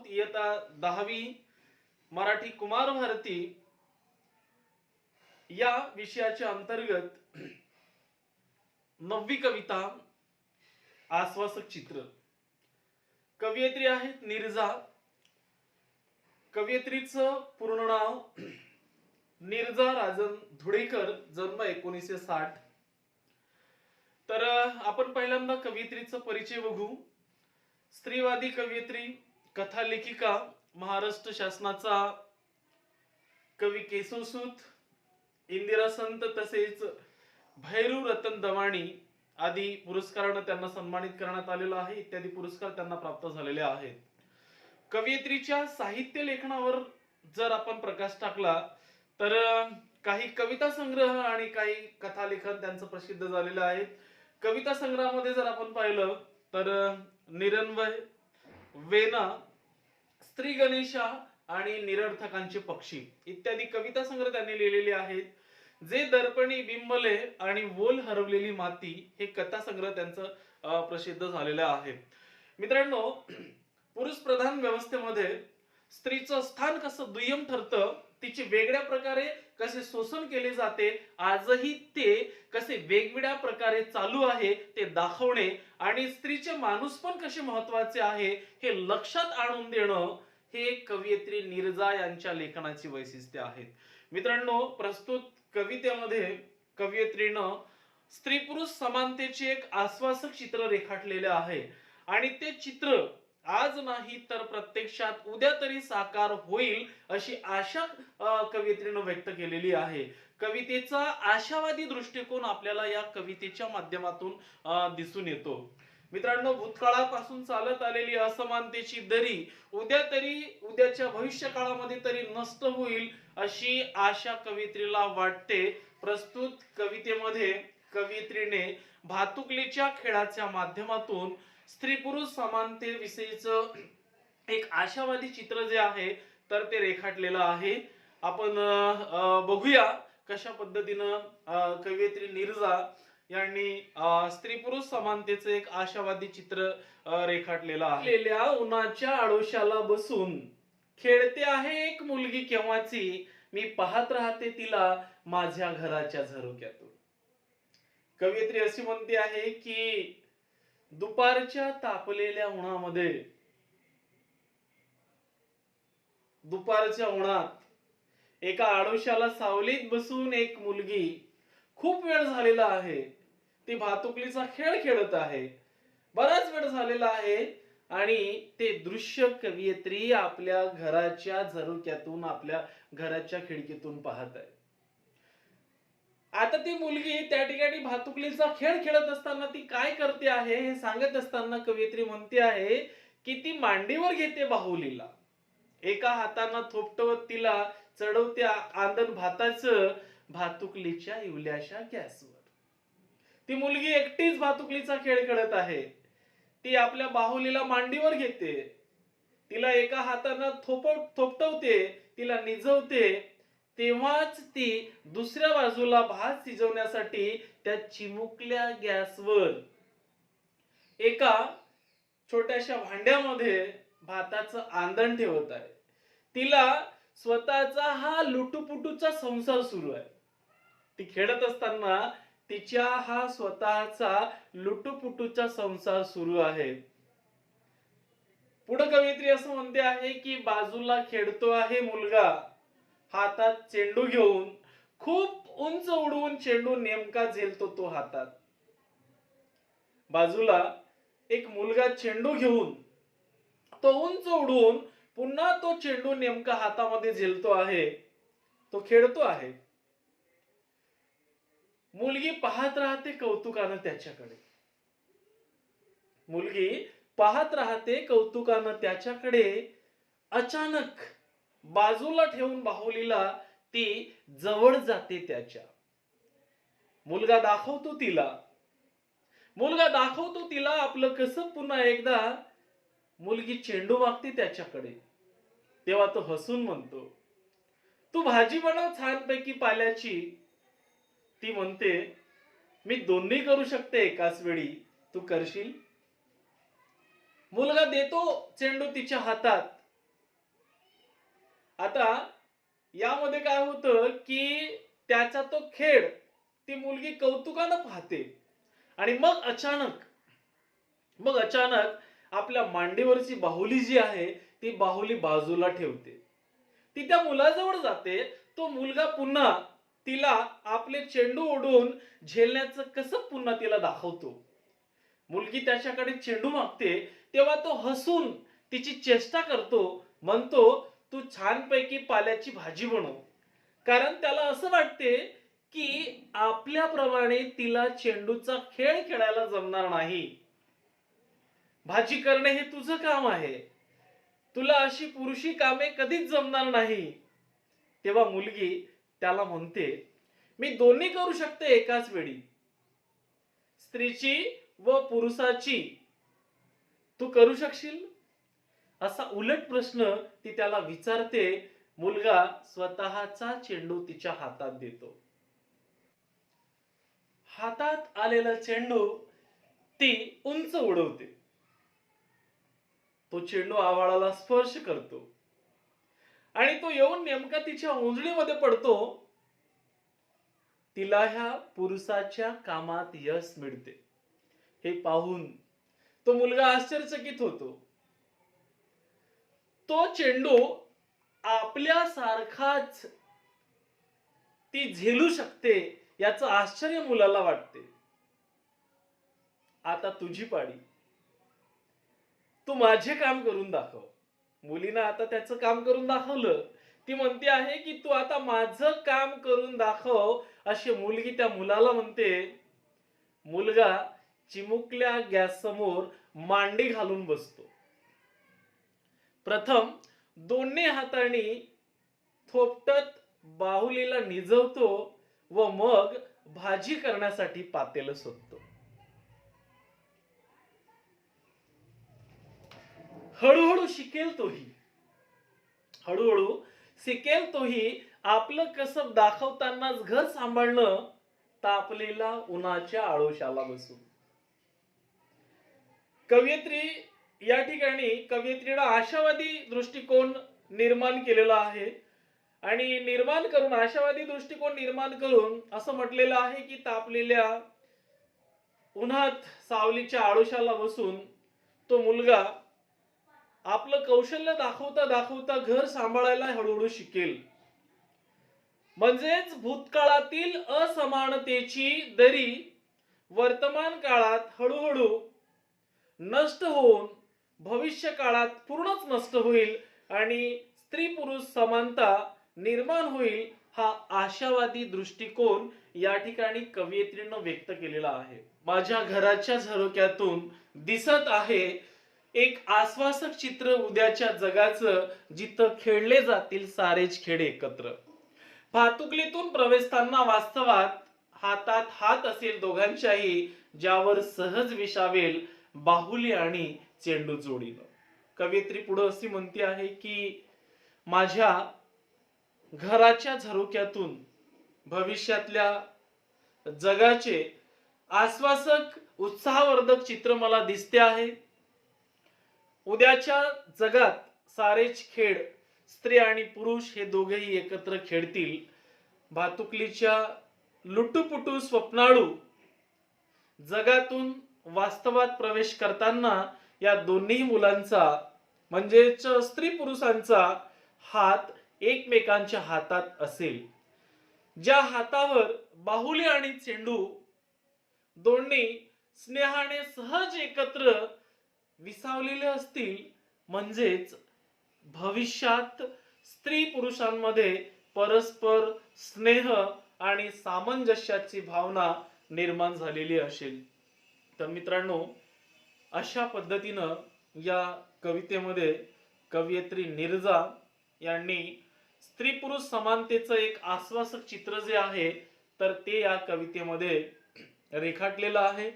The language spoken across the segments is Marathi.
आहोत इयत्ता 10वी मराठी कुमार भारती या विषयाच्या अंतर्गत 9वी कविता आश्वासक चित्र. कवयित्री आहेत नीरजा. कवयित्रीचं पूर्ण नाव नीरजा राजन धुळेकर, जन्म 1960. तर आपण पहिल्यांदा कवयित्रीचा परिचय बघू. स्त्रीवादी कवयित्री, कथा लेखिका, महाराष्ट्र शासनाचा कवी केशवसूत, इंदिरा संत तसेच भैरू रतन दवाणी आदी पुरस्काराने त्यांना सन्मानित करण्यात आलेलं आहे. इत्यादी पुरस्कार त्यांना प्राप्त झालेले आहेत. कवयित्रीच्या साहित्य लेखनावर जर आपण प्रकाश टाकला तर काही कविता संग्रह आणि काही कथा लेखन त्यांचं प्रसिद्ध झालेलं आहे. कविता संग्रहामध्ये जर आपण पाहिलं तर निरन्वय, वेना, स्त्री गणेशा आणि निरर्थकांचे पक्षी इत्यादी कविता संग्रह त्यांनी लिहिलेले आहेत. जे दर्पणी बिंबले आणि वोल हरवलेली माती हे कथा संग्रह त्यांचं प्रसिद्ध झालेलं आहे. मित्रांनो, पुरुष प्रधान व्यवस्थेमध्ये स्त्रीचं स्थान कसं दुय्यम ठरतं, तिचे वेगळ्या प्रकारे कसे शोषण केले जाते, आजही ते कसे वेगवेगळ्या प्रकारे चालू आहे ते दाखवणे आणि स्त्रीचे माणूसपण कसे महत्वाचे आहे हे लक्षात आणून देणं हे कवयित्री नीरजा यांच्या लेखनाची वैशिष्ट्ये आहेत. मित्रांनो, प्रस्तुत कवितेमध्ये कवयित्रीनं स्त्री पुरुष समानतेचे एक आश्वासक चित्र रेखाटलेले आहे आणि ते चित्र आज नाही तर प्रत्यक्षात उद्या तरी साकार होईल अशी आशा कवयित्रीनं व्यक्त केलेली आहे. कवितेचा आशावादी दृष्टिकोन आपल्याला या कवितेच्या माध्यमातून दिसून येतो. मित्रांनो, भूतकाळापासून चालत आलेली असमानतेची दरी उद्याच्या भविष्य काळामध्ये तरी नष्ट होईल अशी आशा कवयित्रीला वाटते. प्रस्तुत कवितेमध्ये कवयित्रीने भातुकलीच्या खेळाच्या माध्यमातून स्त्री पुरुष समानतेविषयीचं एक आशावादी चित्र जे आहे तर ते रेखाटलेलं आहे. आपण बघूया कशा पद्धतीनं कवयित्री नीरजा यांनी स्त्री पुरुष समानतेचं एक आशावादी चित्र रेखाटलेलं आहे. उन्हाच्या आडोशाला बसून खेळते आहे एक मुलगी केव्हाची, मी पाहत राहते तिला माझ्या घराच्या झरोक्यातून. कवयित्री अशी म्हणते आहे की दुपारच्या तापलेल्या उन्हामध्ये, दुपारच्या उन्हात एका आडोशाला सावलीत बसून एक मुलगी, खूप वेळ झालेला आहे, ती भातुकलीचा खेळ खेळत आहे, बराच वेळ झालेला आहे आणि ते दृश्य कवयित्री आपल्या घराच्या झरोक्यातून, आपल्या घराच्या खिडकीतून पाहत आहे. आता ती मुलगी त्या ठिकाणी भातुकलीचा खेळ खेळत असताना ती काय करते आहे हे सांगत असताना कवयित्री म्हणते आहे की ती मांडीवर घेते बाहुलीला, एका हाताने थोपटवत तिला चढवते आंदण भाताचं भातुकलीच्या इवल्याशा गॅसवर. ती मुलगी एकटीच भातुकलीचा खेळ खेळत आहे. ती आपल्या बाहुलीला मांडीवर घेते, तिला एका हाताने थोपटवते, तिला निजवते. तेव्हाच ती दुसऱ्या बाजूला भात शिजवण्यासाठी त्या चिमुकल्या गॅसवर एका छोट्याशा भांड्यामध्ये भाताचं आंदण ठेवत आहे. तिला स्वतःचा हा लुटुपुटूचा संसार सुरू आहे. ती खेळत असताना तिच्या हा स्वतःचा लुटुपुटूचा संसार सुरू आहे. पुढे कवयित्री असं म्हणते आहे की बाजूला खेळतो आहे मुलगा, हातात चेंडू घेऊन, खूप उंच उडवून चेंडू नेमका झेलतो तो हातात. बाजूला एक मुलगा चेंडू घेऊन तो उंच उडवून पुन्हा तो चेंडू नेमका हातामध्ये झेलतो आहे, तो खेळतो आहे. मुलगी पाहत राहते कौतुकानं त्याच्याकडे, मुलगी पाहत राहते कौतुकानं त्याच्याकडे. अचानक बाजूला ठेवून बाहुलीला ती जवळ जाते त्याच्या. मुलगा दाखवतो तिला आपलं कसं. पुन्हा एकदा मुलगी चेंडू मागते त्याच्याकडे. तेव्हा तो हसून म्हणतो, तू भाजी बनव छानपैकी पाल्याची. ती म्हणते, मी दोन्ही करू शकते एकाच वेळी, तू करशील? मुलगा देतो चेंडू तिच्या हातात आता यामध्ये काय होतं की त्याचा तो खेळ ती मुलगी कौतुकानं पाहते आणि मग अचानक आपल्या मांडीवरची बाहुली जी आहे ती बाहुली बाजूला ठेवते. ती त्या मुलाजवळ जाते. तो मुलगा पुन्हा तिला आपले चेंडू ओढून झेलण्याचं कसं पुन्हा तिला दाखवतो. मुलगी त्याच्याकडे चेंडू मागते तेव्हा तो हसून तिची चेष्टा करतो. म्हणतो, तू छानपैकी पाल्याची भाजी बनव. कारण त्याला असं वाटते की आपल्याप्रमाणे तिला चेंडूचा खेळ खेळायला जमणार नाही. भाजी करणे हे तुझं काम आहे. तुला अशी पुरुषी कामे कधीच जमणार नाही. तेव्हा मुलगी त्याला म्हणते, मी दोन्ही करू शकते एकाच वेळी. स्त्रीची व पुरुषाची तू करू शकशील? असा उलट प्रश्न ती त्याला विचारते. मुलगा स्वतःचा चेंडू तिच्या हातात देतो. हातात आलेला चेंडू ती उंच उडवते. तो चेंडू आभाळाला स्पर्श करतो आणि तो येऊन नेमका तिच्या उंजळीमध्ये पडतो. तिला ह्या पुरुषाच्या कामात यश मिळते. हे पाहून तो मुलगा आश्चर्यचकित होतो. तो चेंडू आपल्यासारखाच ती झेलू शकते याचं आश्चर्य मुलाला वाटते. आता तुझी पाळी. तू माझे काम करून दाखव. मुलीनं आता त्याचं काम करून दाखवलं. ती म्हणते आहे की तू आता माझं काम करून दाखव. अशी मुलगी त्या मुलाला म्हणते. मुलगा चिमुकल्या गॅस समोर मांडी घालून बसतो. प्रथम दोन्ही हातांनी थोपटत बाहुलीला निजवतो व मग भाजी करण्यासाठी पातेलं शोधतो. हळूहळू शिकेल तोही आपलं कसब दाखवतानाच घर सांभाळणं तापलेला उन्हाच्या आळोशाला बसून. कवयित्रीनं आशावादी दृष्टिकोन निर्माण केलेला आहे आणि आशावादी दृष्टिकोन निर्माण करून असं म्हटलेलं आहे की तापलेल्या उन्हात सावलीच्या आळोशाला बसून तो मुलगा आपलं कौशल्य दाखवता दाखवता घर सांभाळायला हळूहळू शिकेल. म्हणजेच भूतकाळातील असमानतेची दरी वर्तमान काळात हळूहळू नष्ट होऊन भविष्य काळात पूर्णच नष्ट होईल आणि स्त्री पुरुष समानता निर्माण होईल. हा आशावादी दृष्टिकोन या ठिकाणी कवयित्रीनं व्यक्त केलेला आहे. माझ्या घराच्या झरोक्यातून दिसत आहे एक आश्वासक चित्र उद्याच्या जगाचं, जिथं खेळले जातील सारेच खेळ एकत्र. भातुकलीतून प्रवेशताना वास्तवात हातात हात असेल दोघांच्याही, ज्यावर सहज विसावेल बाहुली आणि चेंडू जोडीनं. कवयित्री पुढे अशी म्हणते आहे की माझ्या घराच्या झरोक्यातून भविष्यातल्या जगाचे आश्वासक उत्साहवर्धक चित्र मला दिसते आहे. उद्याच्या जगात सारेच खेळ स्त्री आणि पुरुष हे दोघेही एकत्र खेळतील. भातुकलीच्या लुटूपुटू स्वप्नाळू जगातून वास्तवात प्रवेश करताना या दोन्ही मुलांचा म्हणजेच स्त्री पुरुषांचा हात एकमेकांच्या हातात असेल. ज्या हातावर बाहुली आणि चेंडू दोन्ही स्नेहाने सहज एकत्र विसावलेले असतील, म्हणजेच भविष्यात स्त्री पुरुषांमध्ये परस्पर स्नेह आणि सामंजस्याची भावना निर्माण झालेली असेल. तर मित्रांनो, अशा पद्धतीनं या कवितेमध्ये कवयित्री नीरजा यांनी स्त्री पुरुष समानतेचं एक आश्वासक चित्र जे आहे तर ते या कवितेमध्ये रेखाटलेलं आहे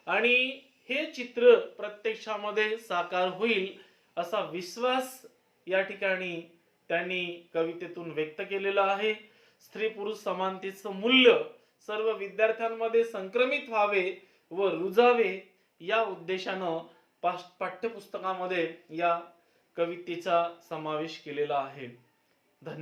आणि हे चित्र प्रत्यक्षामध्ये साकार होईल असा विश्वास या ठिकाणी त्यांनी कवितेतून व्यक्त केलेला आहे. स्त्री पुरुष समानतेचं मूल्य सर्व विद्यार्थ्यांमध्ये संक्रमित व्हावे व रुजावे या उद्देशानं पाठ्यपुस्तकामध्ये या कवितेचा समावेश केलेला आहे. धन्यवाद.